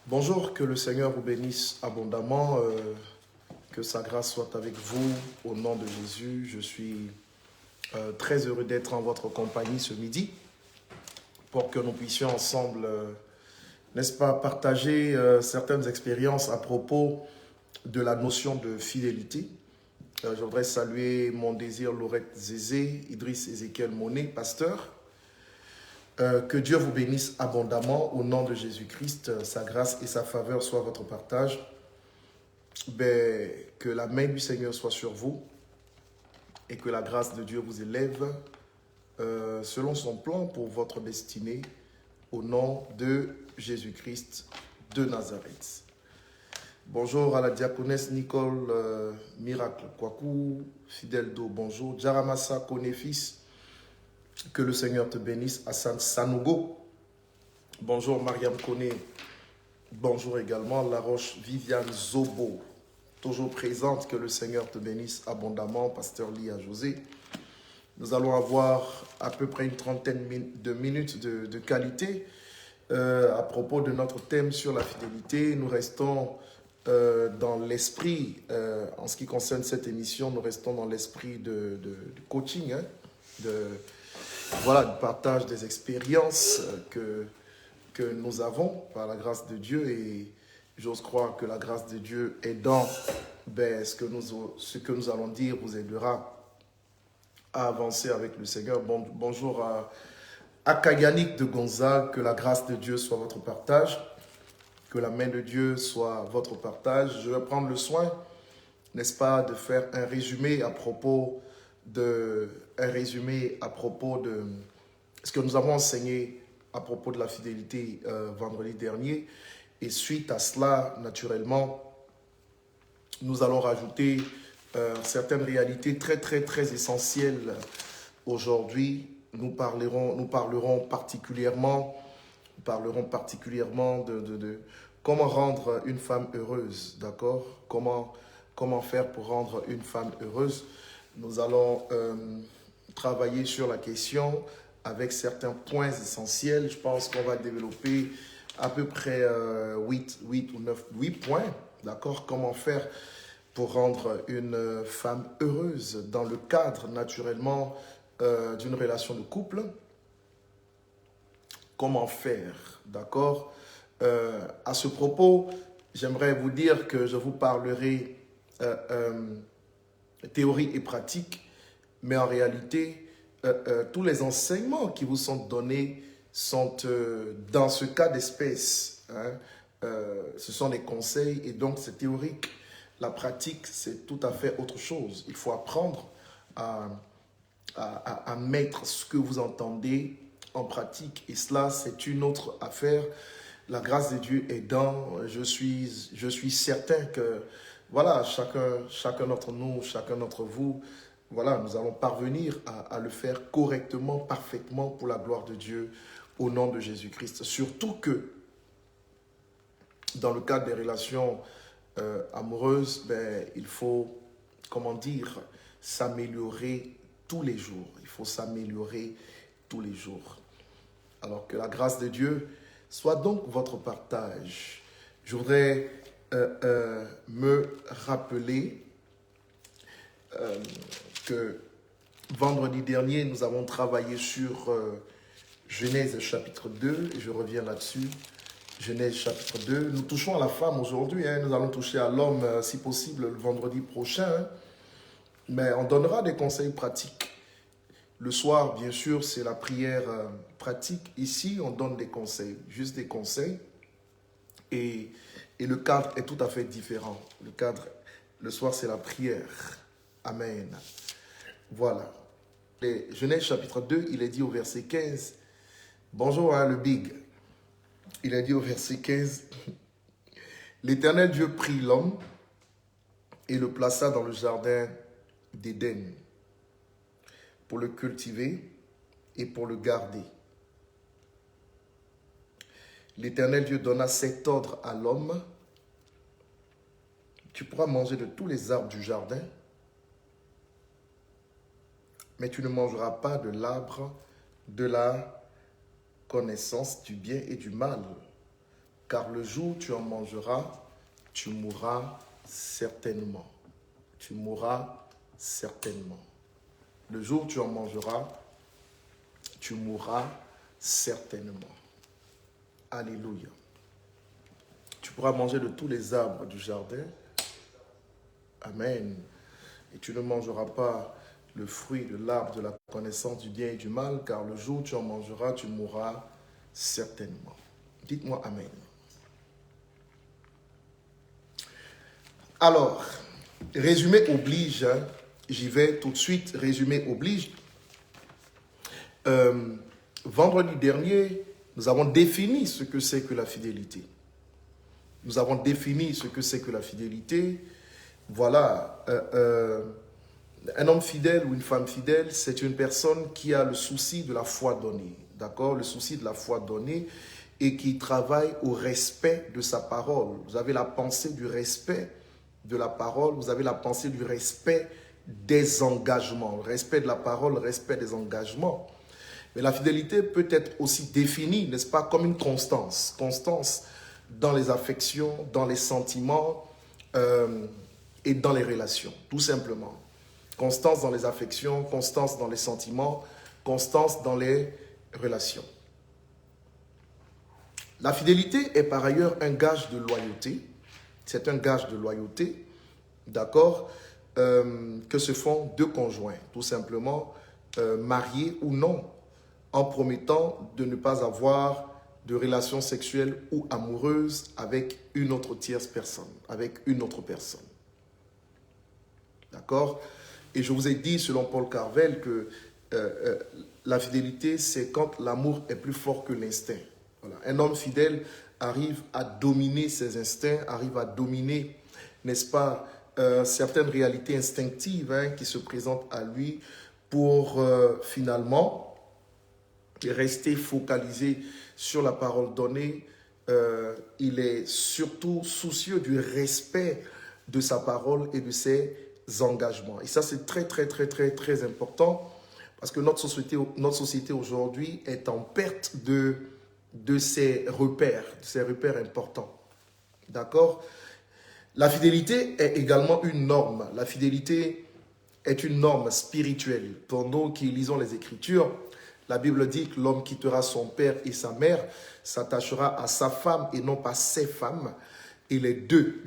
Bonjour, que le Seigneur vous bénisse abondamment, que sa grâce soit avec vous au nom de Jésus. Je suis très heureux d'être en votre compagnie ce midi pour que nous puissions ensemble, n'est-ce pas, partager certaines expériences à propos de la notion de fidélité. Je voudrais saluer mon désir Laurette Zézé, Idriss Ézéchiel Monet, pasteur. Que Dieu vous bénisse abondamment au nom de Jésus-Christ. Sa grâce et sa faveur soient votre partage. Que la main du Seigneur soit sur vous et que la grâce de Dieu vous élève selon son plan pour votre destinée au nom de Jésus-Christ de Nazareth. Bonjour à la diaconesse Nicole Miracle Kwaku, fidèle d'eau, bonjour. Jaramassa Konefis, que le Seigneur te bénisse. Hassan Sanogo, bonjour. Mariam Kone, bonjour également. Laroche Viviane Zobo, toujours présente, que le Seigneur te bénisse abondamment. Pasteur Lia José. Nous allons avoir à peu près une trentaine de minutes de qualité à propos de notre thème sur la fidélité. Nous restons dans l'esprit, en ce qui concerne cette émission, nous restons dans l'esprit de coaching, hein, voilà, du partage des expériences que nous avons par la grâce de Dieu. Et j'ose croire que la grâce de Dieu est dans ce que nous allons dire vous aidera à avancer avec le Seigneur. Bonjour à Kaganik de Gonzague, que la grâce de Dieu soit votre partage, que la main de Dieu soit votre partage. Je vais prendre le soin, n'est-ce pas, de faire un résumé à propos de ce que nous avons enseigné à propos de la fidélité vendredi dernier. Et suite à cela, naturellement, nous allons rajouter certaines réalités très essentielles aujourd'hui. Nous parlerons particulièrement de comment rendre une femme heureuse, d'accord? Comment faire pour rendre une femme heureuse? Nous allons travailler sur la question avec certains points essentiels. Je pense qu'on va développer à peu près 8 points, d'accord? Comment faire pour rendre une femme heureuse dans le cadre, naturellement, d'une relation de couple. Comment faire, d'accord? À ce propos, j'aimerais vous dire que je vous parlerai théorie et pratique, mais en réalité, tous les enseignements qui vous sont donnés sont dans ce cas d'espèce. Hein, ce sont des conseils et donc c'est théorique. La pratique, c'est tout à fait autre chose. Il faut apprendre à mettre ce que vous entendez en pratique. Et cela, c'est une autre affaire. La grâce de Dieu est dans. Je suis certain que, voilà, chacun d'entre nous, chacun d'entre vous, voilà, nous allons parvenir à le faire correctement, parfaitement pour la gloire de Dieu, au nom de Jésus-Christ. Surtout que, dans le cadre des relations amoureuses, il faut, s'améliorer tous les jours. Il faut s'améliorer tous les jours. Alors que la grâce de Dieu soit donc votre partage. Je voudrais me rappeler que vendredi dernier, nous avons travaillé sur Genèse chapitre 2, et je reviens là-dessus. Genèse chapitre 2. Nous touchons à la femme aujourd'hui, hein. Nous allons toucher à l'homme, si possible, le vendredi prochain. Hein. Mais on donnera des conseils pratiques. Le soir, bien sûr, c'est la prière pratique. Ici, on donne des conseils, juste des conseils. Et le cadre est tout à fait différent. Le soir, c'est la prière. Amen. Voilà. Et Genèse chapitre 2, il est dit au verset 15. Bonjour, hein, le big. Il est dit au verset 15. L'Éternel Dieu prit l'homme et le plaça dans le jardin d'Éden pour le cultiver et pour le garder. L'Éternel Dieu donna cet ordre à l'homme: tu pourras manger de tous les arbres du jardin, mais tu ne mangeras pas de l'arbre de la connaissance du bien et du mal, car le jour où tu en mangeras, tu mourras certainement. Tu mourras certainement. Le jour où tu en mangeras, tu mourras certainement. Alléluia. Tu pourras manger de tous les arbres du jardin. Amen. Et tu ne mangeras pas le fruit de l'arbre de la connaissance du bien et du mal, car le jour où tu en mangeras, tu mourras certainement. Dites-moi Amen. Alors, résumé oblige, hein. J'y vais tout de suite, résumé oblige. Vendredi dernier, nous avons défini ce que c'est que la fidélité. Nous avons défini ce que c'est que la fidélité. Voilà, un homme fidèle ou une femme fidèle, c'est une personne qui a le souci de la foi donnée, d'accord? Le souci de la foi donnée et qui travaille au respect de sa parole. Vous avez la pensée du respect de la parole, vous avez la pensée du respect des engagements. Le respect de la parole, le respect des engagements. Mais la fidélité peut être aussi définie, n'est-ce pas, comme une constance. Constance dans les affections, dans les sentiments et dans les relations, tout simplement. Constance dans les affections, constance dans les sentiments, constance dans les relations. La fidélité est par ailleurs un gage de loyauté. C'est un gage de loyauté, d'accord, que se font deux conjoints, tout simplement, mariés ou non, en promettant de ne pas avoir de relations sexuelles ou amoureuses avec une autre tierce personne, avec une autre personne. D'accord? Et je vous ai dit, selon Paul Carvel, que la fidélité, c'est quand l'amour est plus fort que l'instinct. Voilà. Un homme fidèle arrive à dominer ses instincts, arrive à dominer, n'est-ce pas, certaines réalités instinctives qui se présentent à lui pour finalement rester focalisé sur la parole donnée. Il est surtout soucieux du respect de sa parole et de ses engagements. Et ça, c'est très important parce que notre société aujourd'hui est en perte de ses repères importants. D'accord? La fidélité est également une norme. La fidélité est une norme spirituelle. Pour nous qui lisons les Écritures, la Bible dit que l'homme quittera son père et sa mère, s'attachera à sa femme et non pas ses femmes, et les deux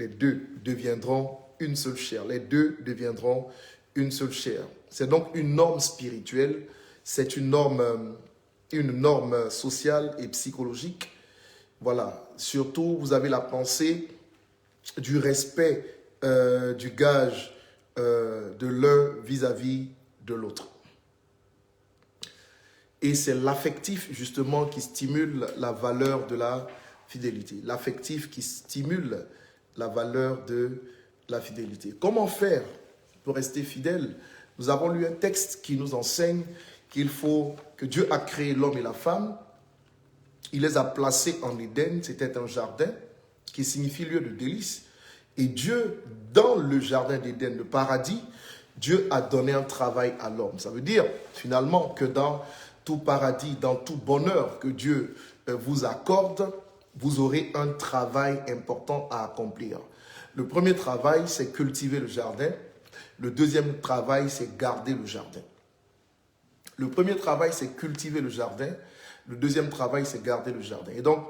deviendront une seule chair. Les deux deviendront une seule chair. C'est donc une norme spirituelle, c'est une norme sociale et psychologique. Voilà, surtout vous avez la pensée du respect du gage de l'un vis-à-vis de l'autre. Et c'est l'affectif, justement, qui stimule la valeur de la fidélité. L'affectif qui stimule la valeur de la fidélité. Comment faire pour rester fidèle? Nous avons lu un texte qui nous enseigne que Dieu a créé l'homme et la femme. Il les a placés en Éden. C'était un jardin qui signifie lieu de délice. Et Dieu, dans le jardin d'Éden, le paradis, Dieu a donné un travail à l'homme. Ça veut dire, finalement, que dans tout paradis, dans tout bonheur que Dieu vous accorde, vous aurez un travail important à accomplir. Le premier travail, c'est cultiver le jardin. Le deuxième travail, c'est garder le jardin. Le premier travail, c'est cultiver le jardin. Le deuxième travail, c'est garder le jardin. Et donc,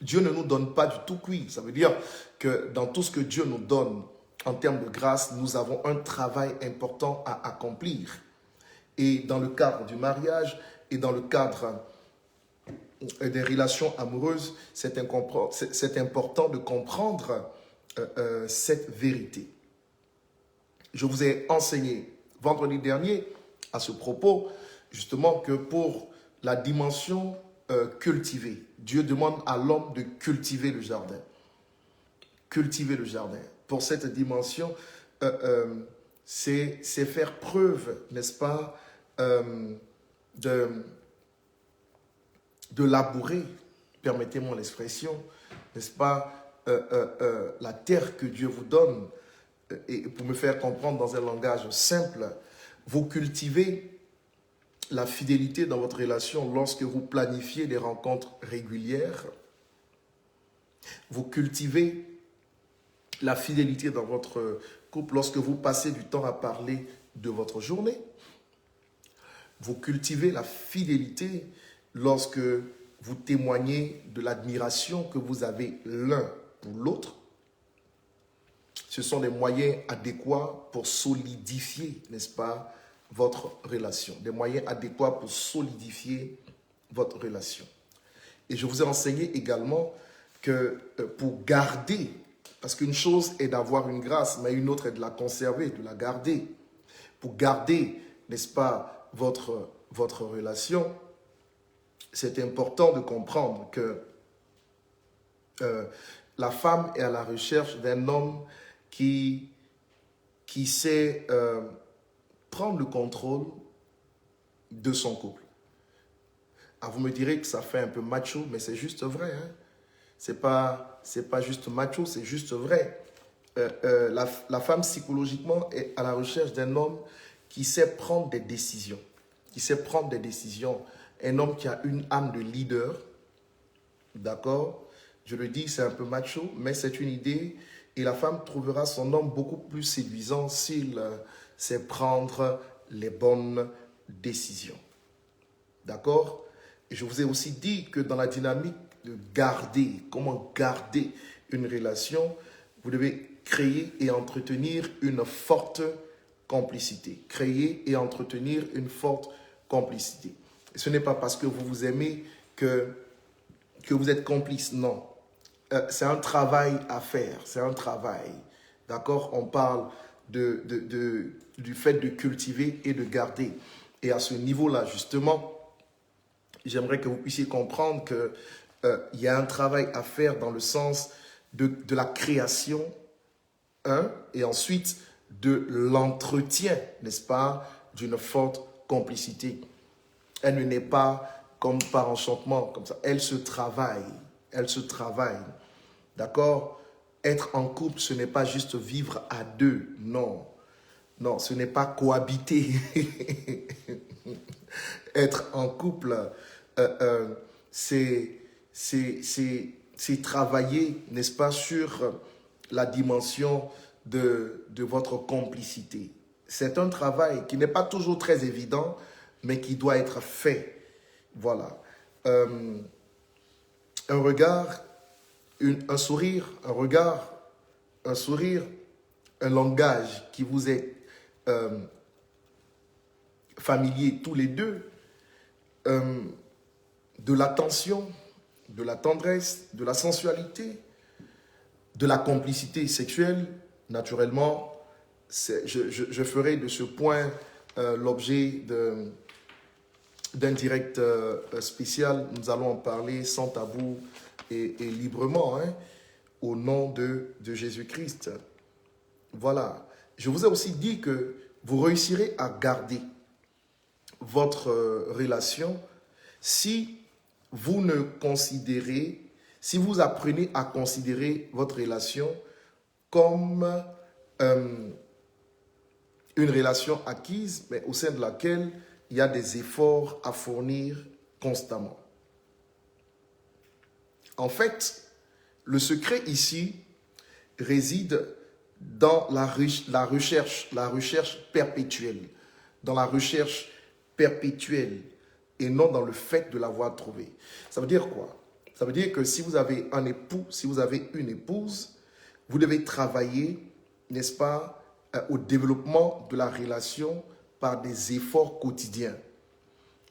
Dieu ne nous donne pas du tout cuit. Ça veut dire que dans tout ce que Dieu nous donne en termes de grâce, nous avons un travail important à accomplir. Et dans le cadre du mariage et dans le cadre des relations amoureuses, c'est important de comprendre cette vérité. Je vous ai enseigné vendredi dernier à ce propos, justement, que pour la dimension cultivée, Dieu demande à l'homme de cultiver le jardin. Cultiver le jardin. Pour cette dimension, c'est faire preuve, n'est-ce pas, de labourer, permettez-moi l'expression, n'est-ce pas, la terre que Dieu vous donne, et pour me faire comprendre dans un langage simple, Vous cultivez la fidélité dans votre relation lorsque vous planifiez des rencontres régulières. Vous cultivez la fidélité dans votre couple lorsque vous passez du temps à parler de votre journée. Vous cultivez la fidélité lorsque vous témoignez de l'admiration que vous avez l'un pour l'autre. Ce sont des moyens adéquats pour solidifier, n'est-ce pas, votre relation. Des moyens adéquats pour solidifier votre relation. Et je vous ai enseigné également que pour garder, parce qu'une chose est d'avoir une grâce, mais une autre est de la conserver, de la garder. Pour garder, n'est-ce pas, votre relation, c'est important de comprendre que la femme est à la recherche d'un homme qui sait prendre le contrôle de son couple. Ah, vous me direz que ça fait un peu macho, mais c'est juste vrai. Hein? C'est pas juste macho, c'est juste vrai. La femme, psychologiquement, est à la recherche d'un homme qui sait prendre des décisions. Qui sait prendre des décisions. Un homme qui a une âme de leader. D'accord? Je le dis, c'est un peu macho, mais c'est une idée. Et la femme trouvera son homme beaucoup plus séduisant s'il sait prendre les bonnes décisions. D'accord? Et je vous ai aussi dit que dans la dynamique de garder, comment garder une relation, vous devez créer et entretenir une forte complicité. Créer et entretenir une forte complicité. Et ce n'est pas parce que vous vous aimez que vous êtes complice, non. C'est un travail à faire, c'est un travail. D'accord? On parle du fait de cultiver et de garder. Et à ce niveau-là, justement, j'aimerais que vous puissiez comprendre qu'il y a un travail à faire dans le sens de la création, et ensuite de l'entretien, n'est-ce pas, d'une forte complicité. Elle ne naît pas comme par enchantement, comme ça. Elle se travaille. D'accord? Être en couple, ce n'est pas juste vivre à deux, non. Non, ce n'est pas cohabiter. Être en couple, c'est travailler, n'est-ce pas, sur la dimension de votre complicité. C'est un travail qui n'est pas toujours très évident, mais qui doit être fait. Voilà. Un regard, un sourire, un regard, un sourire, un langage qui vous est familier tous les deux, de l'attention, de la tendresse, de la sensualité, de la complicité sexuelle. Naturellement, je ferai de ce point l'objet d'un direct spécial. Nous allons en parler sans tabou et librement, hein, au nom de Jésus-Christ. Voilà. Je vous ai aussi dit que vous réussirez à garder votre relation si vous apprenez à considérer votre relation comme une relation acquise, mais au sein de laquelle il y a des efforts à fournir constamment. En fait, le secret ici réside dans la recherche perpétuelle, dans la recherche perpétuelle et non dans le fait de l'avoir trouvé. Ça veut dire quoi? Ça veut dire que si vous avez un époux, si vous avez une épouse, vous devez travailler, n'est-ce pas, au développement de la relation par des efforts quotidiens.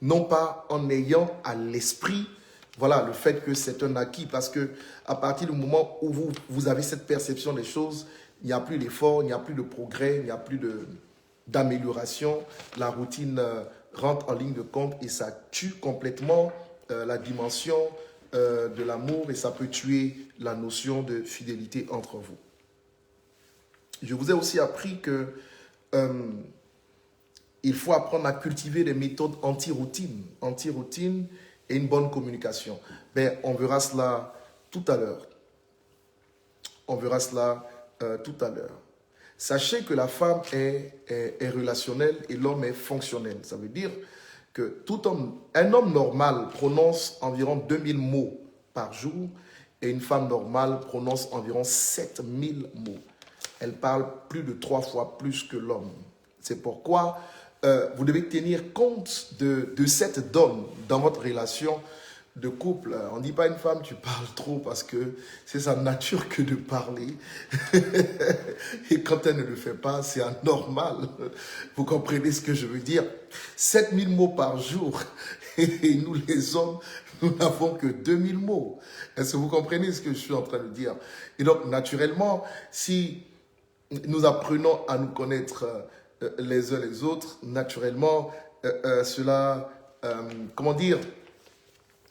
Non pas en ayant à l'esprit, voilà, le fait que c'est un acquis, parce que à partir du moment où vous avez cette perception des choses, il n'y a plus d'effort, il n'y a plus de progrès, il n'y a plus d'amélioration. La routine rentre en ligne de compte et ça tue complètement la dimension de l'amour et ça peut tuer la notion de fidélité entre vous. Je vous ai aussi appris que il faut apprendre à cultiver des méthodes anti-routine et une bonne communication. Mais on verra cela tout à l'heure. On verra cela tout à l'heure. Sachez que la femme est relationnelle et l'homme est fonctionnel. Ça veut dire que un homme normal prononce environ 2000 mots par jour et une femme normale prononce environ 7000 mots. Elle parle plus de 3 fois plus que l'homme. C'est pourquoi vous devez tenir compte de cette donne dans votre relation de couple. On ne dit pas à une femme, tu parles trop parce que c'est sa nature que de parler. Et quand elle ne le fait pas, c'est anormal. Vous comprenez ce que je veux dire? 7000 mots par jour. Et nous, les hommes, nous n'avons que 2000 mots. Est-ce que vous comprenez ce que je suis en train de dire? Et donc, naturellement, si nous apprenons à nous connaître les uns les autres, naturellement, cela, comment dire,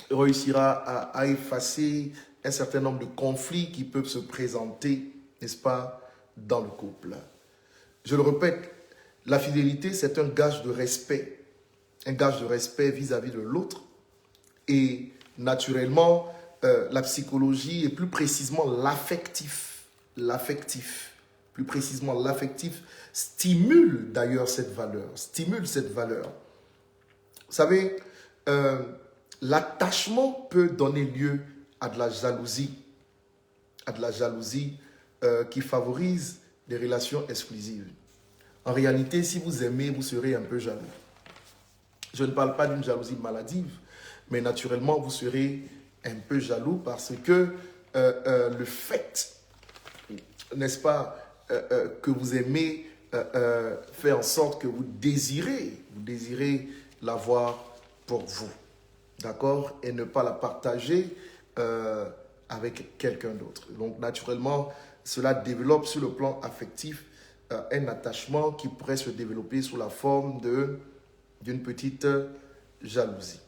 réussira à effacer un certain nombre de conflits qui peuvent se présenter, n'est-ce pas, dans le couple. Je le répète, la fidélité, c'est un gage de respect vis-à-vis de l'autre. Et naturellement, la psychologie et plus précisément plus précisément l'affectif, stimule d'ailleurs cette valeur, Vous savez, l'attachement peut donner lieu à de la jalousie, qui favorise des relations exclusives. En réalité, si vous aimez, vous serez un peu jaloux. Je ne parle pas d'une jalousie maladive, mais naturellement, vous serez un peu jaloux parce que le fait, n'est-ce pas, que vous aimez fait en sorte que vous désirez l'avoir pour vous. D'accord? Et ne pas la partager avec quelqu'un d'autre. Donc, naturellement, cela développe sur le plan affectif un attachement qui pourrait se développer sous la forme d'une petite jalousie.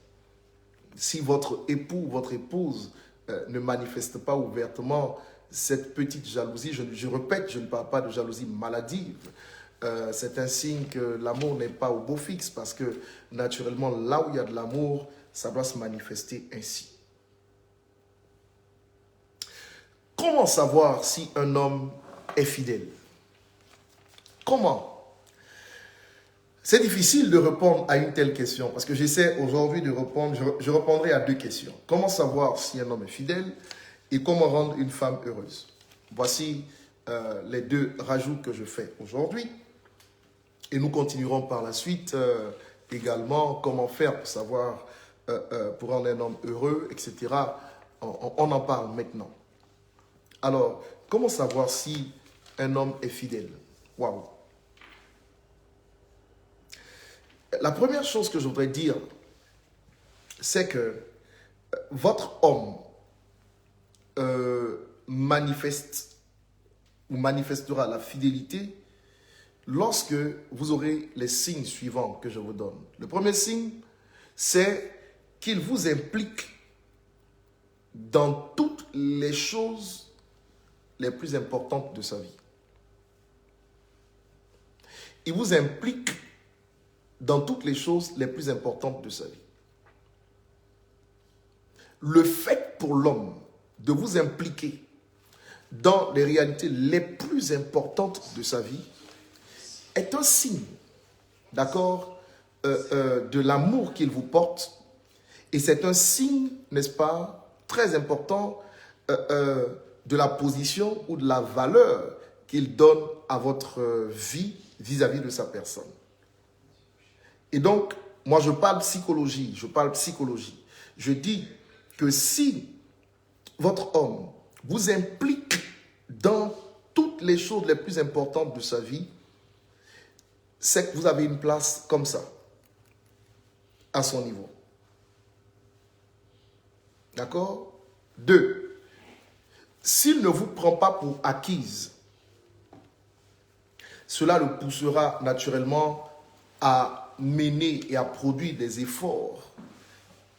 Si votre époux ou votre épouse ne manifeste pas ouvertement cette petite jalousie, je répète, je ne parle pas de jalousie maladive, c'est un signe que l'amour n'est pas au beau fixe parce que naturellement, là où il y a de l'amour, ça doit se manifester ainsi. Comment savoir si un homme est fidèle? Comment? C'est difficile de répondre à une telle question parce que j'essaie aujourd'hui de répondre, je répondrai à 2 questions. Comment savoir si un homme est fidèle et comment rendre une femme heureuse? Voici les 2 rajouts que je fais aujourd'hui. Et nous continuerons par la suite également comment faire pour savoir, pour rendre un homme heureux, etc. On en parle maintenant. Alors, comment savoir si un homme est fidèle? Waouh! La première chose que je voudrais dire, c'est que votre homme manifeste ou manifestera la fidélité lorsque vous aurez les signes suivants que je vous donne. Le premier signe, c'est qu'il vous implique dans toutes les choses les plus importantes de sa vie. Il vous implique dans toutes les choses les plus importantes de sa vie. Le fait pour l'homme de vous impliquer dans les réalités les plus importantes de sa vie est un signe, d'accord, de l'amour qu'il vous porte. Et c'est un signe, n'est-ce pas, très important de la position ou de la valeur qu'il donne à votre vie vis-à-vis de sa personne. Et donc, moi je parle psychologie. Je dis que si votre homme vous implique dans toutes les choses les plus importantes de sa vie, c'est que vous avez une place comme ça, à son niveau. D'accord? 2. S'il ne vous prend pas pour acquise, cela le poussera naturellement à mener et à produire des efforts,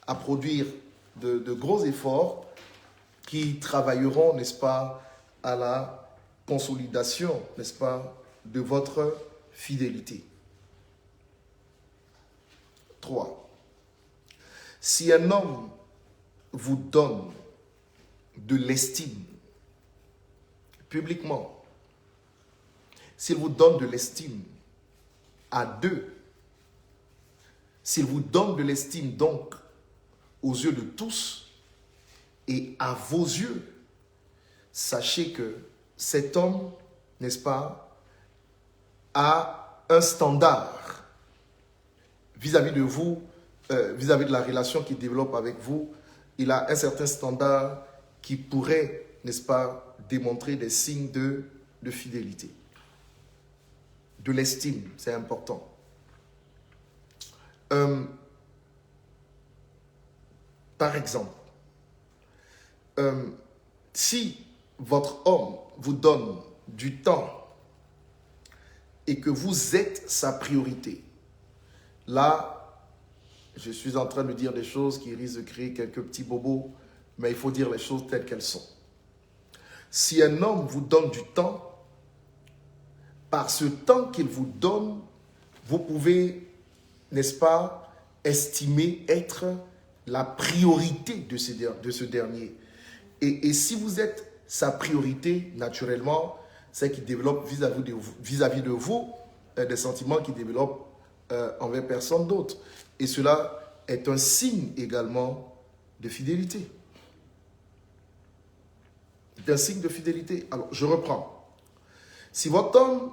à produire de gros efforts qui travailleront, n'est-ce pas, à la consolidation, n'est-ce pas, de votre fidélité. 3. Si un homme vous donne de l'estime publiquement, s'il vous donne de l'estime à deux, s'il vous donne de l'estime donc aux yeux de tous et à vos yeux, sachez que cet homme, n'est-ce pas, a un standard vis-à-vis de vous, vis-à-vis de la relation qu'il développe avec vous. Il a un certain standard qui pourrait, n'est-ce pas, démontrer des signes de fidélité. De l'estime, c'est important. Par exemple, si votre homme vous donne du temps et que vous êtes sa priorité, là, je suis en train de dire des choses qui risquent de créer quelques petits bobos, mais il faut dire les choses telles qu'elles sont. Si un homme vous donne du temps, par ce temps qu'il vous donne, vous pouvez, n'est-ce pas, estimer être la priorité de ce dernier. Et si vous êtes sa priorité, naturellement, c'est qu'il développe vis-à-vis de vous des sentiments qu'il développe envers personne d'autre. Et cela est un signe également de fidélité. C'est un signe de fidélité. Alors, je reprends. Si votre homme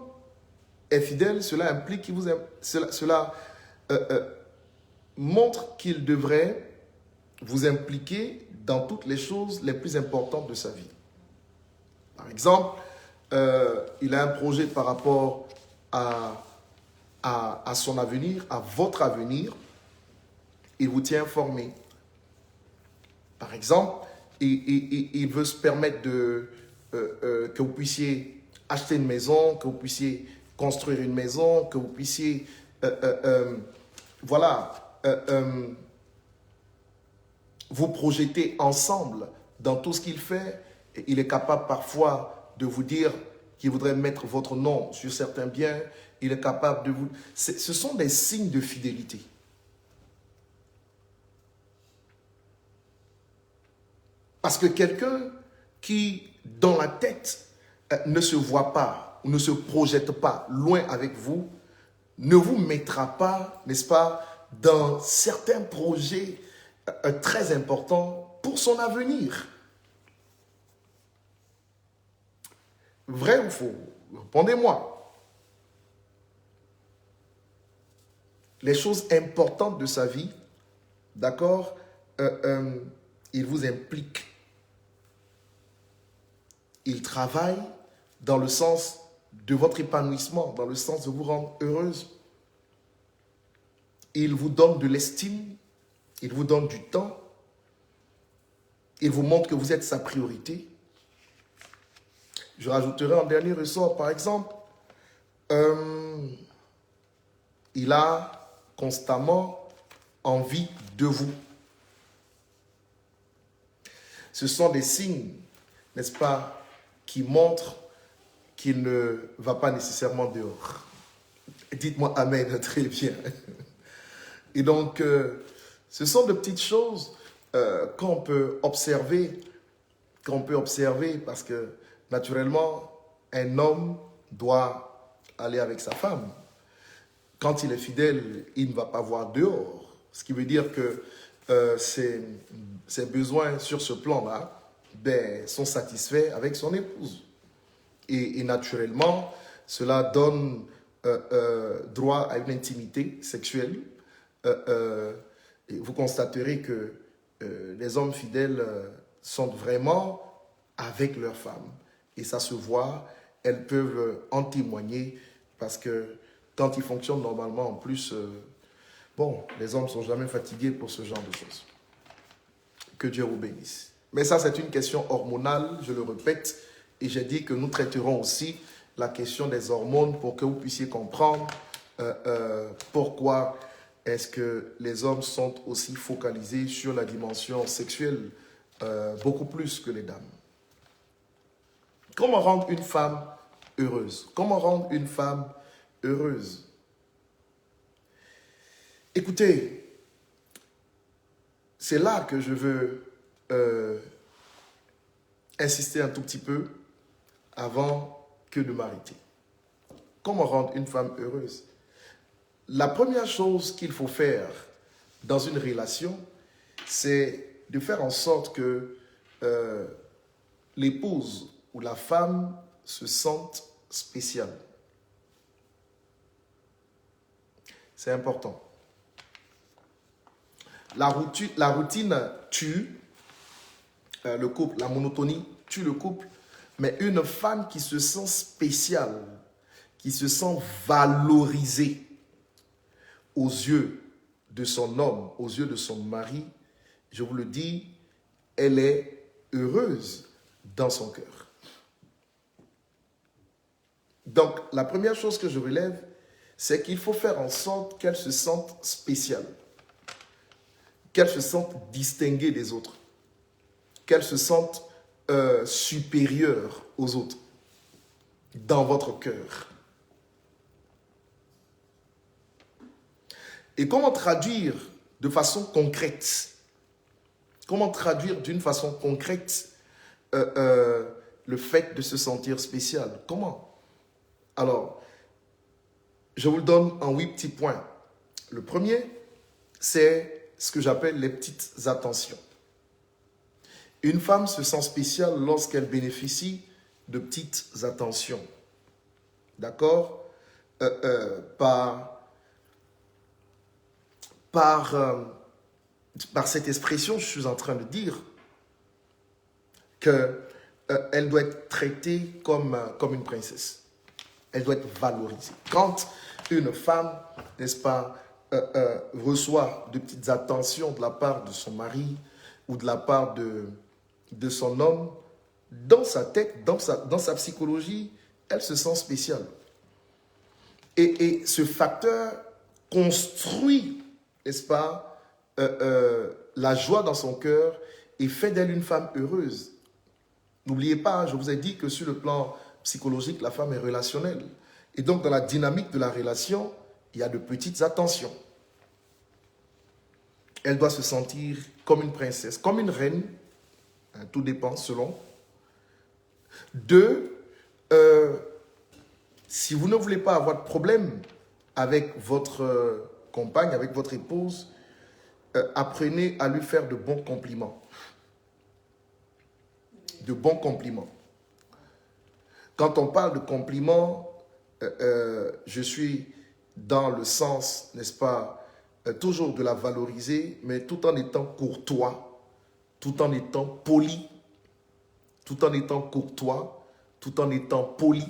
est fidèle, cela implique qu'il vous aime. Cela montre qu'il devrait vous impliquer dans toutes les choses les plus importantes de sa vie. Par exemple, il a un projet par rapport à son avenir, à votre avenir. Il vous tient informé. Par exemple, il veut se permettre que vous puissiez acheter une maison, que vous puissiez construire une maison, que vous puissiez, vous projeter ensemble dans tout ce qu'il fait. Il est capable parfois de vous dire qu'il voudrait mettre votre nom sur certains biens. Il est capable de vous... Ce sont des signes de fidélité. Parce que quelqu'un qui, dans la tête, ne se voit pas, ne se projette pas loin avec vous, ne vous mettra pas, n'est-ce pas, dans certains projets très importants pour son avenir. Vrai ou faux? Répondez-moi. Les choses importantes de sa vie, d'accord, il vous implique. Il travaille dans le sens de votre épanouissement, dans le sens de vous rendre heureuse. Il vous donne de l'estime, il vous donne du temps, il vous montre que vous êtes sa priorité. Je rajouterai en dernier ressort, par exemple, il a constamment envie de vous. Ce sont des signes, n'est-ce pas, qui montrent qu'il ne va pas nécessairement dehors. Dites-moi amen, très bien. Et donc, ce sont de petites choses qu'on peut observer, parce que naturellement, un homme doit aller avec sa femme. Quand il est fidèle, il ne va pas voir dehors. Ce qui veut dire que ses besoins sur ce plan-là sont satisfaits avec son épouse. Et naturellement, cela donne droit à une intimité sexuelle. Et vous constaterez que les hommes fidèles sont vraiment avec leurs femmes. Et ça se voit, elles peuvent en témoigner parce que quand ils fonctionnent normalement, en plus, les hommes ne sont jamais fatigués pour ce genre de choses. Que Dieu vous bénisse. Mais ça, c'est une question hormonale, je le répète, et j'ai dit que nous traiterons aussi la question des hormones pour que vous puissiez comprendre pourquoi est-ce que les hommes sont aussi focalisés sur la dimension sexuelle beaucoup plus que les dames. Comment rendre une femme heureuse? Comment rendre une femme heureuse? Écoutez, c'est là que je veux insister un tout petit peu avant que de m'arrêter. Comment rendre une femme heureuse? La première chose qu'il faut faire dans une relation, c'est de faire en sorte que l'épouse ou la femme se sente spéciale. C'est important. La routine tue le couple, la monotonie tue le couple, mais une femme qui se sent spéciale, qui se sent valorisée aux yeux de son homme, aux yeux de son mari, je vous le dis, elle est heureuse dans son cœur. Donc, la première chose que je relève, c'est qu'il faut faire en sorte qu'elle se sente spéciale, qu'elle se sente distinguée des autres, qu'elle se sente supérieure aux autres dans votre cœur. Et comment traduire de façon concrète, comment traduire d'une façon concrète le fait de se sentir spécial? Comment? Alors, je vous le donne en 8 petits points. Le premier, c'est ce que j'appelle les petites attentions. Une femme se sent spéciale lorsqu'elle bénéficie de petites attentions. D'accord? Par cette expression, je suis en train de dire qu'elle doit être traitée comme une princesse. Elle doit être valorisée. Quand une femme, n'est-ce pas, reçoit de petites attentions de la part de son mari ou de la part de son homme, dans sa tête, dans sa psychologie, elle se sent spéciale. Et ce facteur construit, n'est-ce pas, la joie dans son cœur et fait d'elle une femme heureuse. N'oubliez pas, je vous ai dit que sur le plan psychologique, la femme est relationnelle. Et donc, dans la dynamique de la relation, il y a de petites attentions. Elle doit se sentir comme une princesse, comme une reine. Hein, tout dépend selon. 2, si vous ne voulez pas avoir de problème avec votre compagne, avec votre épouse, apprenez à lui faire de bons compliments. De bons compliments. Quand on parle de compliments, je suis dans le sens, n'est-ce pas, toujours de la valoriser, mais tout en étant courtois, tout en étant poli, tout en étant courtois, tout en étant poli.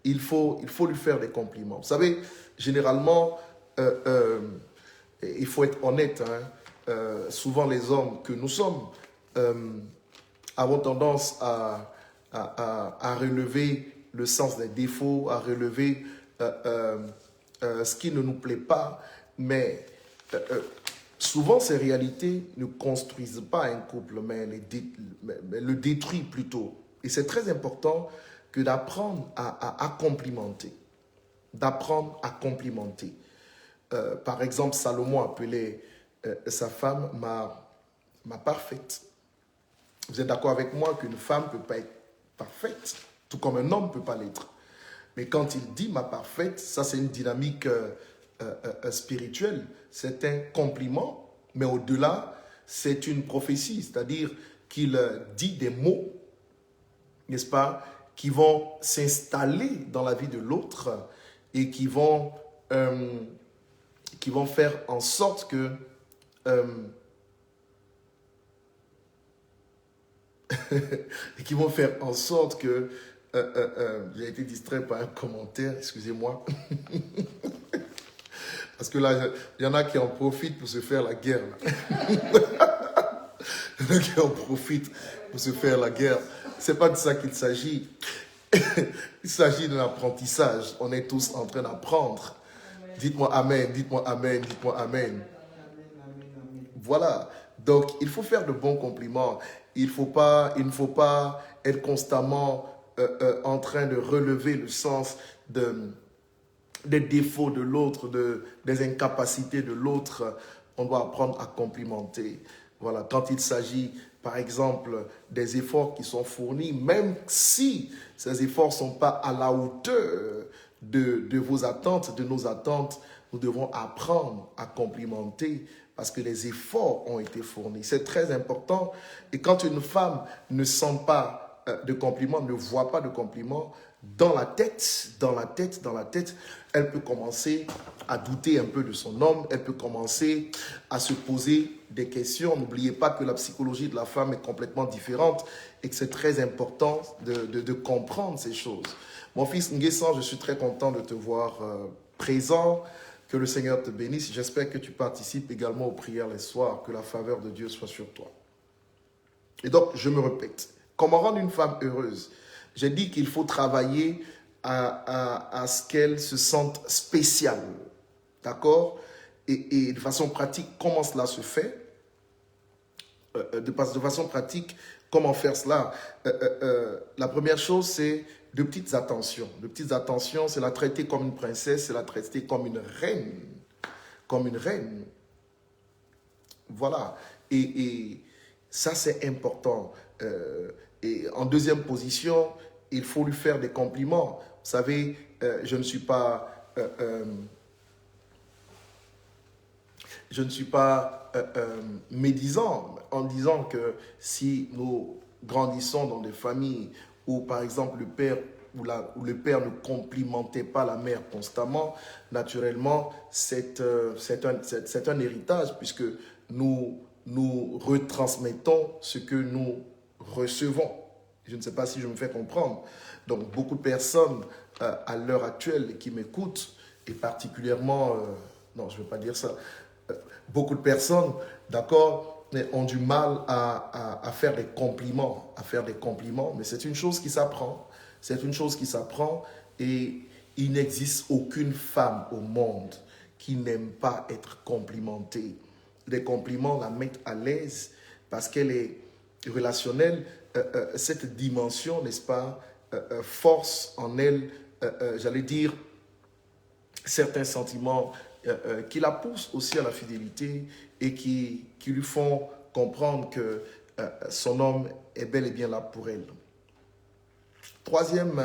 Il faut lui faire des compliments. Vous savez, généralement, il faut être honnête, hein, souvent les hommes que nous sommes avons tendance à relever le sens des défauts, à relever ce qui ne nous plaît pas, mais souvent ces réalités ne construisent pas un couple, mais le détruisent plutôt. Et c'est très important que d'apprendre à complimenter, d'apprendre à complimenter. Par exemple, Salomon appelait sa femme ma parfaite. Vous êtes d'accord avec moi qu'une femme ne peut pas être parfaite, tout comme un homme ne peut pas l'être. Mais quand il dit ma parfaite, ça c'est une dynamique spirituelle, c'est un compliment, mais au-delà, c'est une prophétie, c'est-à-dire qu'il dit des mots, n'est-ce pas, qui vont s'installer dans la vie de l'autre et qui vont faire en sorte que qui vont faire en sorte que j'ai été distrait par un commentaire, excusez-moi. Parce que là, il y en a qui en profitent pour se faire la guerre. Il y en a qui en profitent pour se faire la guerre. Ce n'est pas de ça qu'il s'agit. Il s'agit d'un apprentissage. On est tous en train d'apprendre. Dites-moi Amen, dites-moi Amen, dites-moi Amen. Voilà. Donc, il faut faire de bons compliments. Il ne faut pas être constamment en train de relever le sens des défauts de l'autre, des incapacités de l'autre. On doit apprendre à complimenter. Voilà. Quand il s'agit, par exemple, des efforts qui sont fournis, même si ces efforts ne sont pas à la hauteur de vos attentes, de nos attentes, nous devons apprendre à complimenter parce que les efforts ont été fournis. C'est très important. Et quand une femme ne sent pas de compliments, ne voit pas de compliments, dans la tête, elle peut commencer à douter un peu de son homme, elle peut commencer à se poser des questions. N'oubliez pas que la psychologie de la femme est complètement différente et que c'est très important de comprendre ces choses. Mon fils Nguessan, je suis très content de te voir présent. Que le Seigneur te bénisse. J'espère que tu participes également aux prières les soirs. Que la faveur de Dieu soit sur toi. Et donc, je me répète, comment rendre une femme heureuse? J'ai dit qu'il faut travailler à ce qu'elle se sente spéciale. D'accord? Et de façon pratique, comment cela se fait? De façon pratique, comment faire cela? La première chose, c'est de petites attentions. De petites attentions, c'est la traiter comme une princesse, c'est la traiter comme une reine. Comme une reine. Voilà. Et ça, c'est important. Et en deuxième position, il faut lui faire des compliments. Vous savez, je ne suis pas médisant en disant que si nous grandissons dans des familles où, par exemple, le père ou le père ne complimentait pas la mère constamment, naturellement, c'est un héritage puisque nous retransmettons ce que nous recevons. Je ne sais pas si je me fais comprendre. Donc, beaucoup de personnes à l'heure actuelle qui m'écoutent, et particulièrement, non, je ne veux pas dire ça, beaucoup de personnes, d'accord, ont du mal à faire des compliments, mais c'est une chose qui s'apprend. C'est une chose qui s'apprend et il n'existe aucune femme au monde qui n'aime pas être complimentée. Les compliments la mettent à l'aise parce qu'elle est relationnelle. Cette dimension, n'est-ce pas, force en elle, j'allais dire, certains sentiments qui la poussent aussi à la fidélité et qui lui font comprendre que son homme est bel et bien là pour elle. Troisième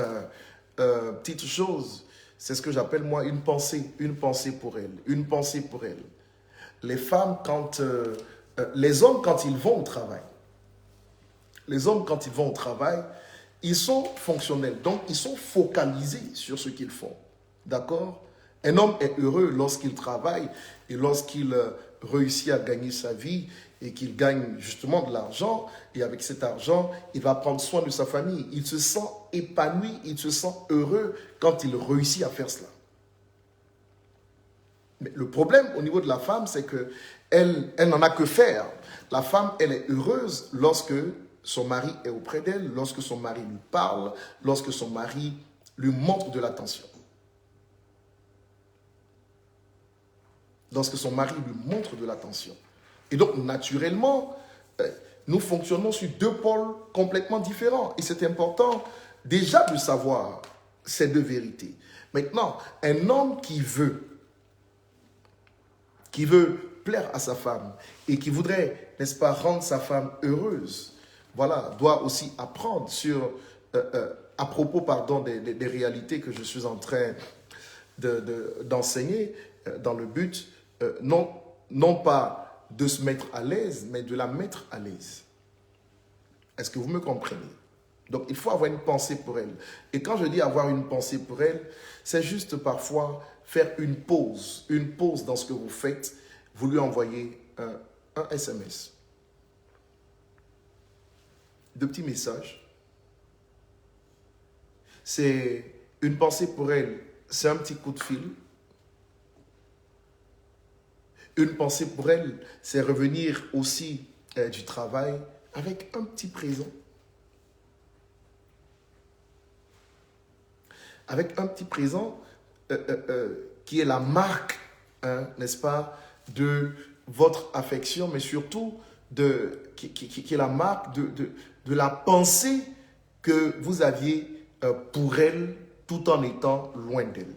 petite chose, c'est ce que j'appelle moi une pensée pour elle, une pensée pour elle. Les femmes, les hommes, quand ils vont au travail, ils sont fonctionnels, donc ils sont focalisés sur ce qu'ils font. D'accord? Un homme est heureux lorsqu'il travaille et lorsqu'il réussit à gagner sa vie et qu'il gagne justement de l'argent. Et avec cet argent, il va prendre soin de sa famille. Il se sent épanoui, il se sent heureux quand il réussit à faire cela. Mais le problème au niveau de la femme, c'est qu'elle n'en a que faire. La femme, elle est heureuse lorsque son mari est auprès d'elle, lorsque son mari lui parle, lorsque son mari lui montre de l'attention. Lorsque son mari lui montre de l'attention. Et donc, naturellement, nous fonctionnons sur deux pôles complètement différents. Et c'est important déjà de savoir ces deux vérités. Maintenant, un homme qui veut plaire à sa femme et qui voudrait, n'est-ce pas, rendre sa femme heureuse, voilà, doit aussi apprendre à propos, des réalités que je suis en train d'enseigner dans le but, non pas de se mettre à l'aise, mais de la mettre à l'aise. Est-ce que vous me comprenez? Donc, il faut avoir une pensée pour elle. Et quand je dis avoir une pensée pour elle, c'est juste parfois faire une pause dans ce que vous faites. Vous lui envoyez un SMS. 2 petits messages. C'est une pensée pour elle, c'est un petit coup de fil. Une pensée pour elle, c'est revenir aussi du travail avec un petit présent. Avec un petit présent qui est la marque, n'est-ce pas, de votre affection, mais surtout qui est la marque de la pensée que vous aviez pour elle tout en étant loin d'elle.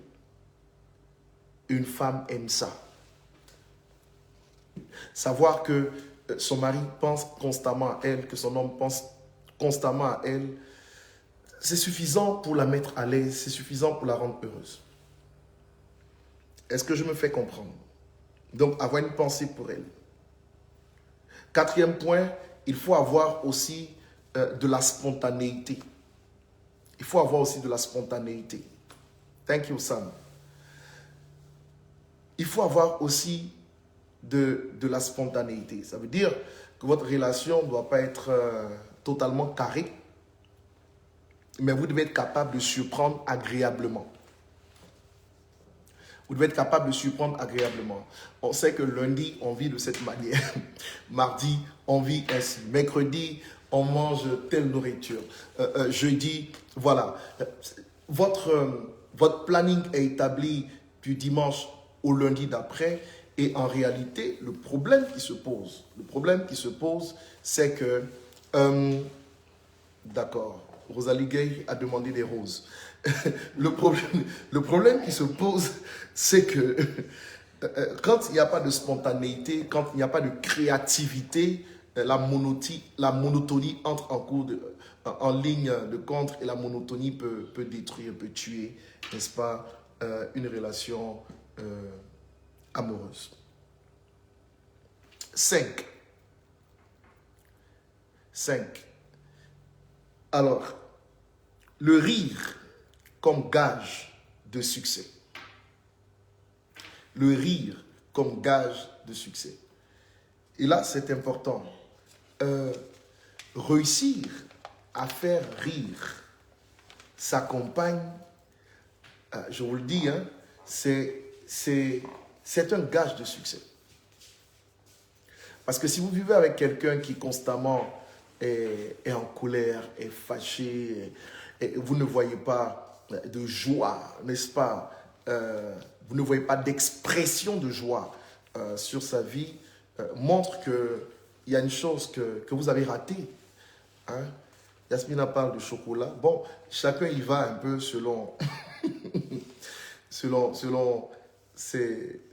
Une femme aime ça. Savoir que son mari pense constamment à elle, que son homme pense constamment à elle, c'est suffisant pour la mettre à l'aise, c'est suffisant pour la rendre heureuse. Est-ce que je me fais comprendre? Donc, avoir une pensée pour elle. Quatrième point, il faut avoir aussi de la spontanéité. Il faut avoir aussi de la spontanéité. Thank you, Sam. Il faut avoir aussi de la spontanéité. Ça veut dire que votre relation ne doit pas être totalement carrée, mais vous devez être capable de surprendre agréablement. Vous devez être capable de surprendre agréablement. On sait que lundi, on vit de cette manière. Mardi, on vit ainsi. Mercredi, on mange telle nourriture. Jeudi, voilà. Votre planning est établi du dimanche au lundi d'après. Et en réalité, le problème qui se pose, c'est que... d'accord, Rosalie Gay a demandé des roses. Le problème qui se pose, c'est que quand il n'y a pas de spontanéité, quand il n'y a pas de créativité, la monotonie entre en ligne de compte et la monotonie peut détruire, peut tuer, n'est-ce pas, une relation amoureuse. 5. Alors, le rire comme gage de succès. Le rire comme gage de succès. Et là, c'est important. Réussir à faire rire sa compagne, je vous le dis, hein, c'est un gage de succès. Parce que si vous vivez avec quelqu'un qui constamment est en colère, est fâché, et vous ne voyez pas de joie, n'est-ce pas? Vous ne voyez pas d'expression de joie sur sa vie, montre qu'il y a une chose que vous avez ratée. Hein? Yasmina parle de chocolat. Bon, chacun y va un peu selon, selon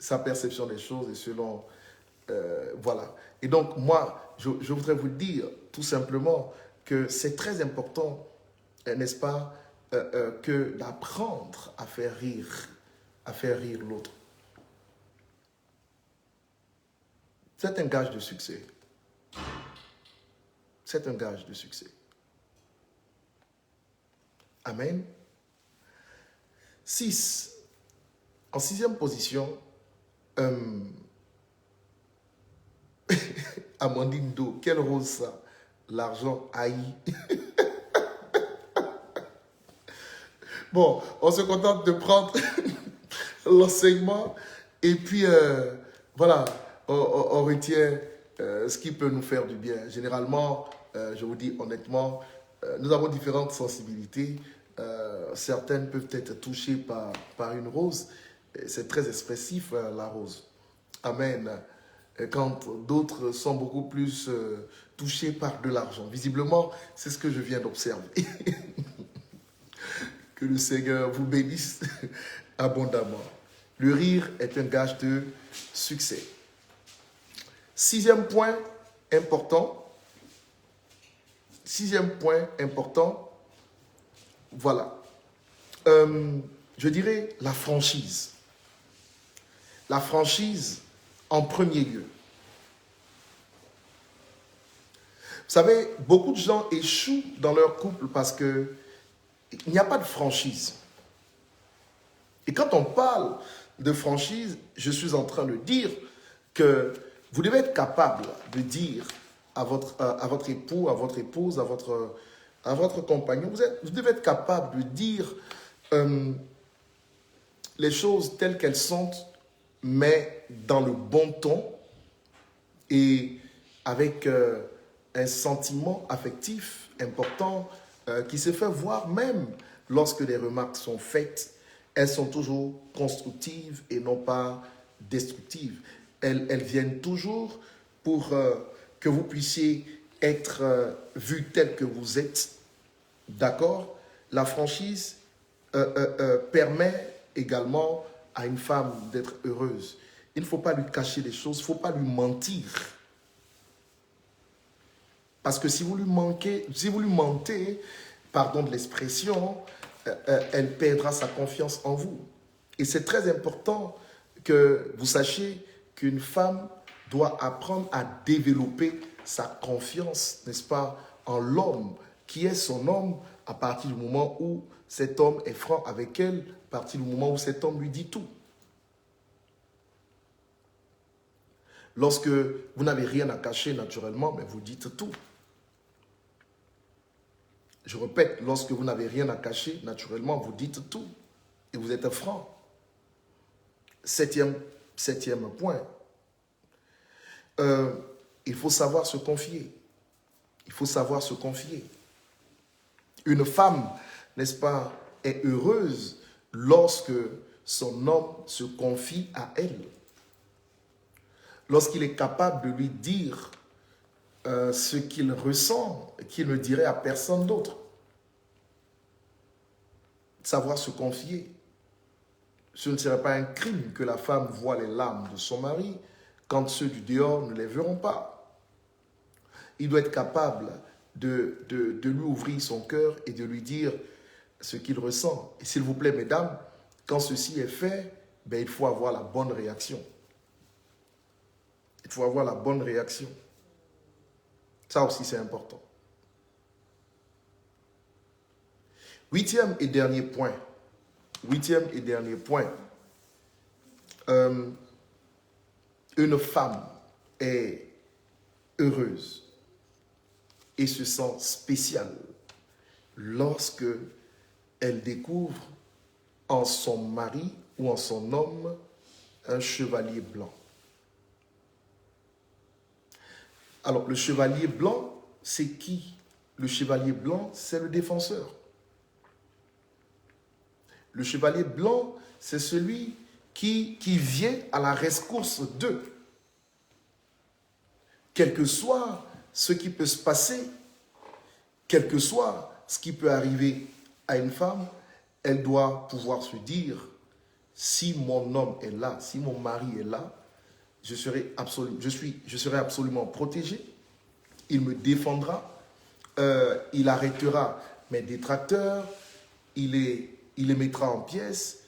sa perception des choses et selon... voilà. Et donc, moi, je voudrais vous dire tout simplement que c'est très important, n'est-ce pas, que d'apprendre à faire rire l'autre. C'est un gage de succès. C'est un gage de succès. Amen. 6. En 6e position, Amandine Do, quelle rose ça? L'argent haï. Bon, on se contente de prendre l'enseignement et puis voilà, on retient ce qui peut nous faire du bien. Généralement, je vous dis honnêtement, nous avons différentes sensibilités. Certaines peuvent être touchées par une rose. C'est très expressif, la rose. Amen. Quand d'autres sont beaucoup plus touchés par de l'argent. Visiblement, c'est ce que je viens d'observer. Que le Seigneur vous bénisse abondamment. Le rire est un gage de succès. 6e point important. 6e point important. Voilà. Je dirais la franchise. La franchise en premier lieu. Vous savez, beaucoup de gens échouent dans leur couple parce que il n'y a pas de franchise. Et quand on parle de franchise, je suis en train de dire que vous devez être capable de dire à votre époux, à votre épouse, à votre compagnon, vous devez être capable de dire les choses telles qu'elles sont, mais dans le bon ton et avec un sentiment affectif important qui se fait voir même lorsque les remarques sont faites. Elles sont toujours constructives et non pas destructives. Elles viennent toujours pour que vous puissiez être vu tel que vous êtes. D'accord? La franchise permet également à une femme d'être heureuse. Il ne faut pas lui cacher les choses, il ne faut pas lui mentir. Parce que si vous lui mentez, pardon de l'expression, elle perdra sa confiance en vous. Et c'est très important que vous sachiez qu'une femme doit apprendre à développer sa confiance, n'est-ce pas, en l'homme, qui est son homme à partir du moment où cet homme est franc avec elle, à partir du moment où cet homme lui dit tout. Lorsque vous n'avez rien à cacher naturellement, mais vous dites tout. Je répète, lorsque vous n'avez rien à cacher, naturellement, vous dites tout. Et vous êtes franc. Septième point. Il faut savoir se confier. Il faut savoir se confier. Une femme, n'est-ce pas, est heureuse lorsque son homme se confie à elle. Lorsqu'il est capable de lui dire ce qu'il ressent, qu'il ne dirait à personne d'autre. Savoir se confier. Ce ne serait pas un crime que la femme voie les larmes de son mari quand ceux du dehors ne les verront pas. Il doit être capable de lui ouvrir son cœur et de lui dire ce qu'il ressent. Et s'il vous plaît, mesdames, quand ceci est fait, ben, il faut avoir la bonne réaction. Il faut avoir la bonne réaction. Ça aussi, c'est important. Huitième et dernier point. Une femme est heureuse et se sent spéciale lorsque elle découvre en son mari ou en son homme un chevalier blanc. Alors, le chevalier blanc, c'est qui? Le chevalier blanc, c'est le défenseur. Le chevalier blanc, c'est celui qui vient à la rescousse d'eux. Quel que soit ce qui peut se passer, quel que soit ce qui peut arriver à une femme, elle doit pouvoir se dire, si mon homme est là, si mon mari est là, je serai absolument protégé, il me défendra, il arrêtera mes détracteurs, il les mettra en pièces.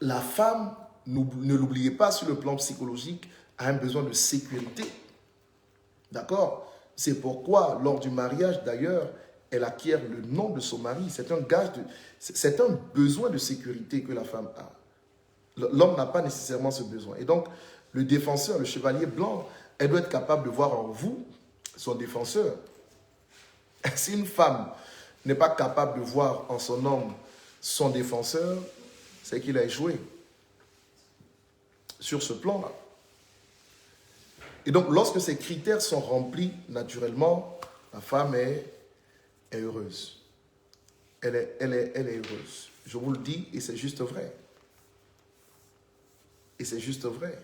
La femme, ne l'oubliez pas, sur le plan psychologique, a un besoin de sécurité. D'accord? C'est pourquoi, lors du mariage, d'ailleurs, elle acquiert le nom de son mari. C'est un besoin de sécurité que la femme a. L'homme n'a pas nécessairement ce besoin. Et donc, le défenseur, le chevalier blanc, elle doit être capable de voir en vous son défenseur. Si une femme n'est pas capable de voir en son homme son défenseur, c'est qu'il a échoué sur ce plan-là. Et donc, lorsque ces critères sont remplis, naturellement, la femme est heureuse. Elle est heureuse. Je vous le dis, et c'est juste vrai. Et c'est juste vrai.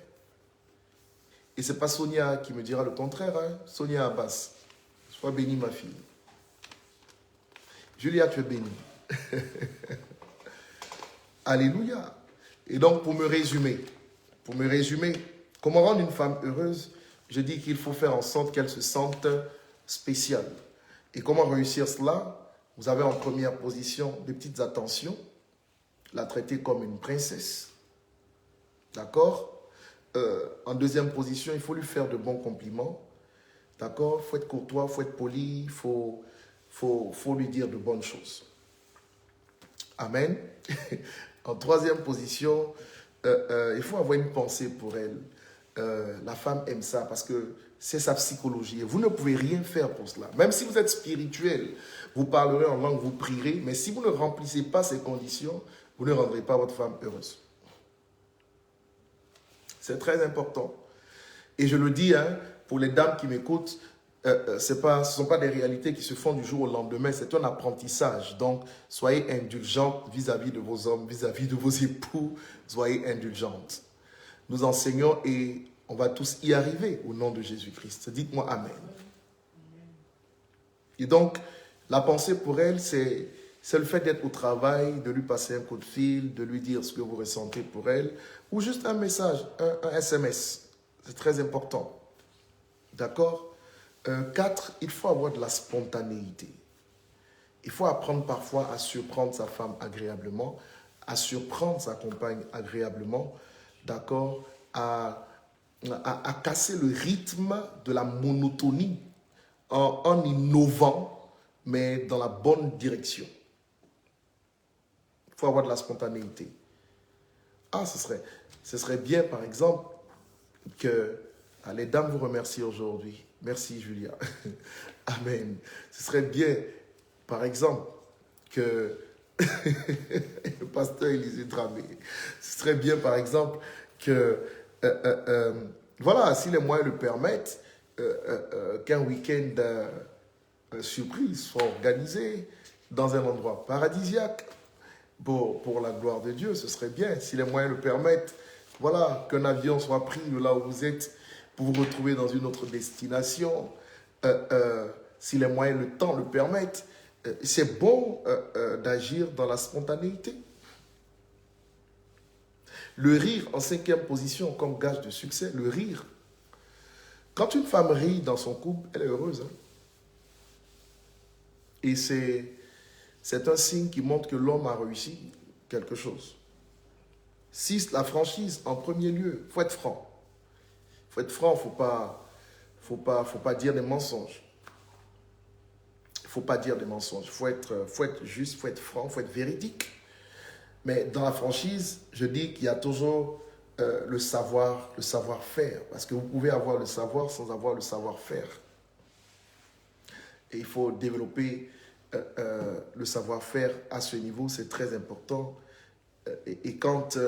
Et ce n'est pas Sonia qui me dira le contraire. Hein? Sonia Abbas, sois bénie ma fille. Julia, tu es bénie. Alléluia. Et donc, pour me résumer, comment rendre une femme heureuse? Je dis qu'il faut faire en sorte qu'elle se sente spéciale. Et comment réussir cela? Vous avez en première position des petites attentions, la traiter comme une princesse. D'accord? En deuxième position, il faut lui faire de bons compliments. D'accord? Il faut être courtois, il faut être poli, il faut lui dire de bonnes choses. Amen. En troisième position, il faut avoir une pensée pour elle. La femme aime ça parce que c'est sa psychologie. Et vous ne pouvez rien faire pour cela. Même si vous êtes spirituel, vous parlerez en langue, vous prierez, mais si vous ne remplissez pas ces conditions, vous ne rendrez pas votre femme heureuse. C'est très important. Et je le dis, hein, pour les dames qui m'écoutent, ce ne sont pas des réalités qui se font du jour au lendemain, c'est un apprentissage. Donc, soyez indulgentes vis-à-vis de vos hommes, vis-à-vis de vos époux, soyez indulgentes. Nous enseignons et on va tous y arriver au nom de Jésus-Christ. Dites-moi Amen. Et donc, la pensée pour elle, c'est le fait d'être au travail, de lui passer un coup de fil, de lui dire ce que vous ressentez pour elle, ou juste un message, un SMS. C'est très important. D'accord? 4, il faut avoir de la spontanéité. Il faut apprendre parfois à surprendre sa femme agréablement, à surprendre sa compagne agréablement, d'accord, à casser le rythme de la monotonie en innovant, mais dans la bonne direction. Il faut avoir de la spontanéité. Ah, ce serait bien, par exemple, que les dames vous remercient aujourd'hui. Merci, Julia. Amen. Ce serait bien, par exemple, que le pasteur Élisée Dramé, ce serait bien, par exemple, que, voilà, si les moyens le permettent, qu'un week-end surprise soit organisé dans un endroit paradisiaque pour la gloire de Dieu. Ce serait bien, si les moyens le permettent, voilà, qu'un avion soit pris de là où vous êtes pour vous retrouver dans une autre destination, si les moyens, le temps le permettent. C'est bon d'agir dans la spontanéité. Le rire en 5e position comme gage de succès, le rire. Quand une femme rit dans son couple, elle est heureuse. Hein? Et c'est un signe qui montre que l'homme a réussi quelque chose. 6, la franchise en premier lieu. Il faut être franc. Il faut être franc, faut pas dire des mensonges. Il ne faut pas dire des mensonges. Il faut être juste, il faut être franc, il faut être véridique. Mais dans la franchise, je dis qu'il y a toujours le savoir-faire. Parce que vous pouvez avoir le savoir sans avoir le savoir-faire. Et il faut développer le savoir-faire à ce niveau, c'est très important. Et quand,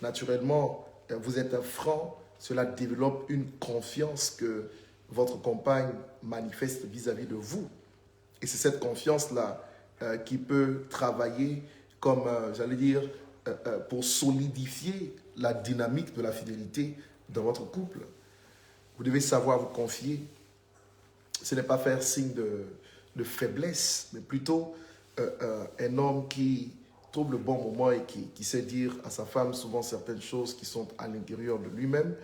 naturellement, vous êtes franc, cela développe une confiance que votre compagne manifeste vis-à-vis de vous. Et c'est cette confiance-là qui peut travailler comme, j'allais dire, pour solidifier la dynamique de la fidélité dans votre couple. Vous devez savoir vous confier. Ce n'est pas faire signe de faiblesse, mais plutôt un homme qui trouve le bon moment et qui sait dire à sa femme souvent certaines choses qui sont à l'intérieur de lui-même,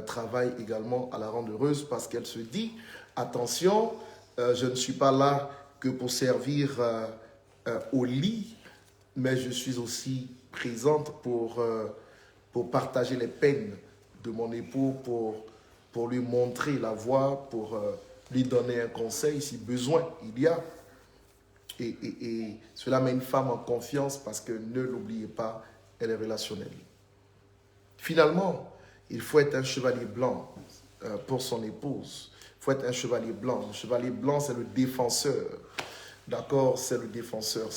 travaille également à la rendre heureuse parce qu'elle se dit, attention, je ne suis pas là que pour servir au lit, mais je suis aussi présente pour partager les peines de mon époux, pour lui montrer la voie, pour lui donner un conseil si besoin il y a. Et cela met une femme en confiance parce que ne l'oubliez pas, elle est relationnelle. Finalement, il faut être un chevalier blanc pour son épouse. Il faut être un chevalier blanc. Le chevalier blanc, c'est le défenseur. D'accord, c'est le défenseur.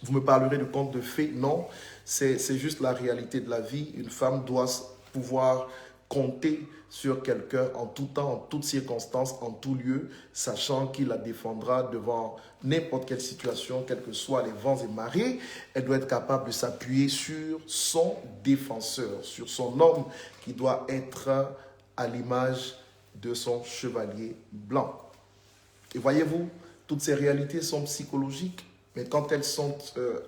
Vous me parlerez de contes de fées? Non, c'est juste la réalité de la vie. Une femme doit pouvoir compter sur quelqu'un en tout temps, en toutes circonstances, en tout lieu, sachant qu'il la défendra devant n'importe quelle situation, quels que soient les vents et marées. Elle doit être capable de s'appuyer sur son défenseur, sur son homme qui doit être à l'image de son chevalier blanc. Et voyez-vous, toutes ces réalités sont psychologiques, mais quand elles sont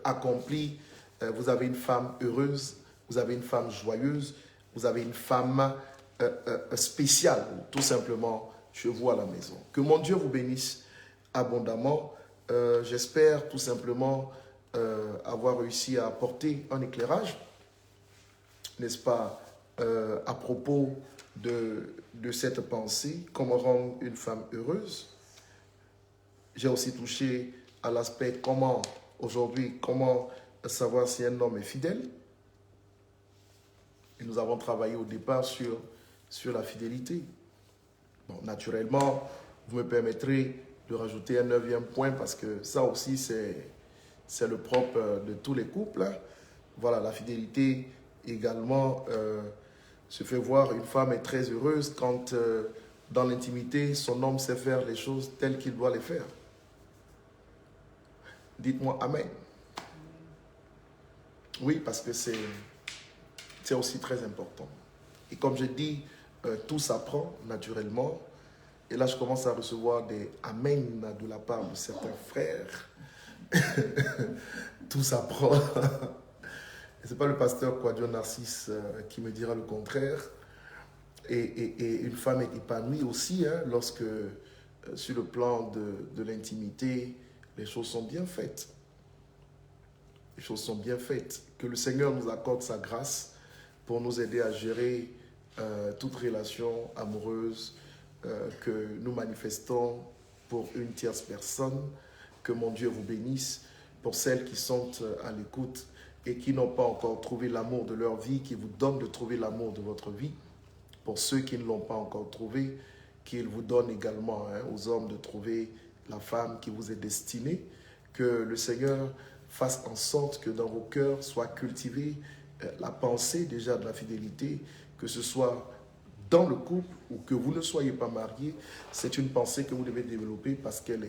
accomplies, vous avez une femme heureuse, vous avez une femme joyeuse, vous avez une femme spéciale, tout simplement, chez vous à la maison. Que mon Dieu vous bénisse abondamment. J'espère tout simplement avoir réussi à apporter un éclairage, n'est-ce pas, à propos de cette pensée, comment rendre une femme heureuse. J'ai aussi touché à l'aspect comment, aujourd'hui, comment savoir si un homme est fidèle. Et nous avons travaillé au départ sur la fidélité. Bon, naturellement, vous me permettrez de rajouter un 9e point parce que ça aussi, c'est le propre de tous les couples. Voilà, la fidélité également se fait voir. Une femme est très heureuse quand, dans l'intimité, son homme sait faire les choses telles qu'il doit les faire. Dites-moi Amen. Oui, parce que c'est aussi très important. Et comme je dis, tout s'apprend naturellement. Et là, je commence à recevoir des Amen de la part de certains frères. Tout s'apprend. Ce n'est pas le pasteur Quadio Narcisse qui me dira le contraire. et une femme est épanouie aussi, hein, lorsque sur le plan de l'intimité, les choses sont bien faites. Les choses sont bien faites. Que le Seigneur nous accorde sa grâce pour nous aider à gérer toute relation amoureuse que nous manifestons pour une tierce personne. Que mon Dieu vous bénisse. Pour celles qui sont à l'écoute et qui n'ont pas encore trouvé l'amour de leur vie, qui vous donne de trouver l'amour de votre vie. Pour ceux qui ne l'ont pas encore trouvé, qu'il vous donne également, hein, aux hommes, de trouver la femme qui vous est destinée. Que le Seigneur fasse en sorte que dans vos cœurs soit cultivée la pensée déjà de la fidélité, que ce soit dans le couple ou que vous ne soyez pas mariés. C'est une pensée que vous devez développer parce qu'elle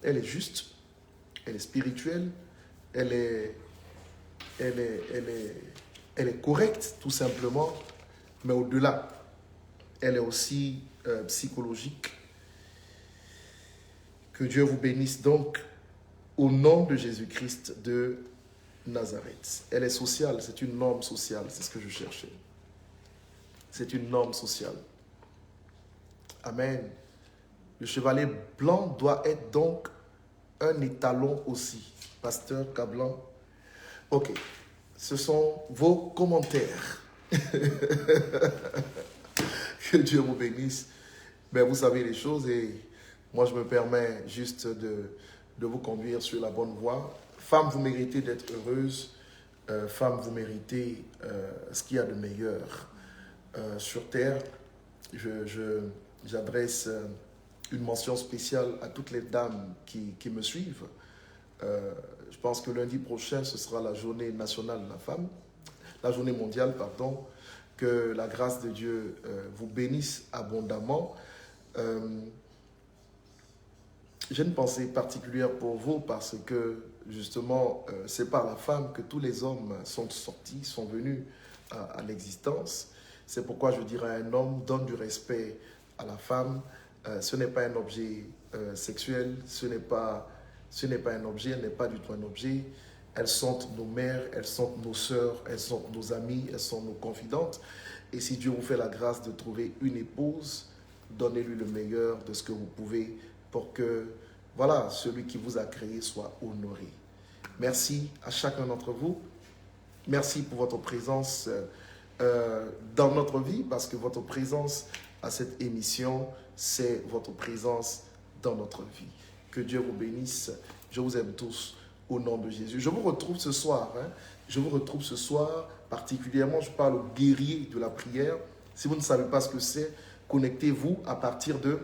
est juste, elle est spirituelle, elle est correcte tout simplement, mais au-delà, elle est aussi psychologique. Que Dieu vous bénisse donc au nom de Jésus-Christ de Nazareth. Elle est sociale, c'est une norme sociale, c'est ce que je cherchais. C'est une norme sociale. Amen. Le chevalier blanc doit être donc un étalon aussi. Pasteur Cablan. Ok, ce sont vos commentaires. Que Dieu vous bénisse. Mais vous savez les choses et moi je me permets juste de vous conduire sur la bonne voie. Femme, vous méritez d'être heureuse. Femme, vous méritez ce qu'il y a de meilleur sur terre. J'adresse une mention spéciale à toutes les dames qui me suivent. Je pense que lundi prochain, ce sera la journée nationale de la femme, la journée mondiale, pardon. Que la grâce de Dieu vous bénisse abondamment. J'ai une pensée particulière pour vous parce que justement, c'est par la femme que tous les hommes sont sortis, sont venus à l'existence. C'est pourquoi je dirais à un homme, donne du respect à la femme. Ce n'est pas un objet sexuel, ce n'est pas un objet, elle n'est pas du tout un objet. Elles sont nos mères, elles sont nos sœurs, elles sont nos amies, elles sont nos confidentes. Et si Dieu vous fait la grâce de trouver une épouse, donnez-lui le meilleur de ce que vous pouvez pour que, voilà, celui qui vous a créé soit honoré. Merci à chacun d'entre vous. Merci pour votre présence dans notre vie, parce que votre présence à cette émission, c'est votre présence dans notre vie. Que Dieu vous bénisse. Je vous aime tous au nom de Jésus. Je vous retrouve ce soir. Je vous retrouve ce soir. Particulièrement, je parle aux guerriers de la prière. Si vous ne savez pas ce que c'est, connectez-vous à partir de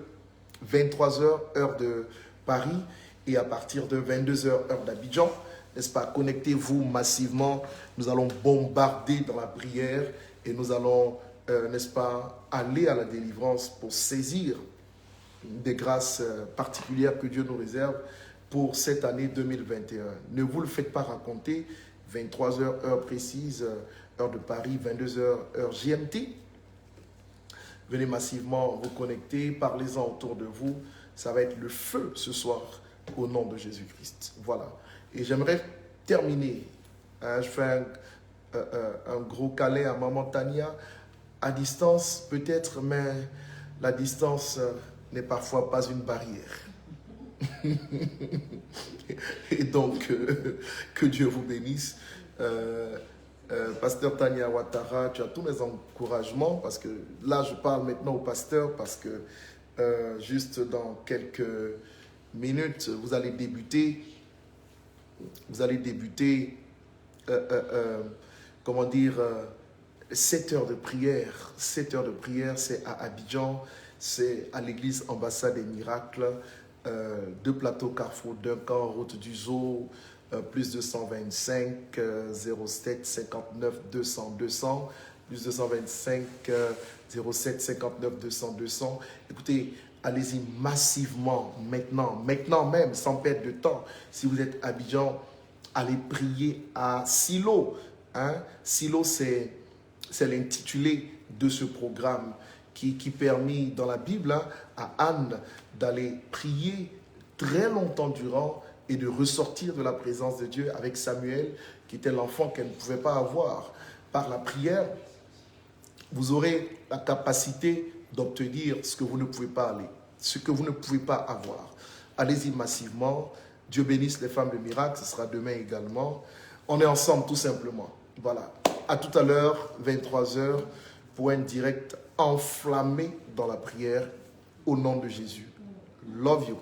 23h, heure de Paris, et à partir de 22h, heure d'Abidjan. N'est-ce pas? Connectez-vous massivement. Nous allons bombarder dans la prière et nous allons, n'est-ce pas, aller à la délivrance pour saisir des grâces particulières que Dieu nous réserve pour cette année 2021. Ne vous le faites pas raconter. 23h, heure précise, heure de Paris, 22h, heure GMT. Venez massivement vous connecter, parlez-en autour de vous. Ça va être le feu ce soir au nom de Jésus-Christ. Voilà. Et j'aimerais terminer. Je fais un gros câlin à Maman Tania, à distance peut-être, mais la distance n'est parfois pas une barrière. Et donc, que Dieu vous bénisse. Pasteur Tania Ouattara, tu as tous mes encouragements, parce que là, je parle maintenant au pasteur, parce que juste dans quelques minutes, vous allez débuter, comment dire, 7 heures de prière. 7 heures de prière, c'est à Abidjan, c'est à l'église Ambassade des Miracles, 2 plateaux Carrefour Duncan, route du Zoo, plus 225 07 59 200 200, plus 225 07 59 200 200. Écoutez, allez-y massivement, maintenant même, sans perdre de temps. Si vous êtes à Abidjan, allez prier à Silo. Silo, c'est l'intitulé de ce programme qui permet dans la Bible à Anne d'aller prier très longtemps durant et de ressortir de la présence de Dieu avec Samuel, qui était l'enfant qu'elle ne pouvait pas avoir. Par la prière, vous aurez la capacité d'obtenir ce que vous ne pouvez pas aller, ce que vous ne pouvez pas avoir. Allez-y massivement. Dieu bénisse les femmes de miracle. Ce sera demain également. On est ensemble tout simplement. Voilà. À tout à l'heure, 23h, pour un direct enflammé dans la prière au nom de Jésus. Love you.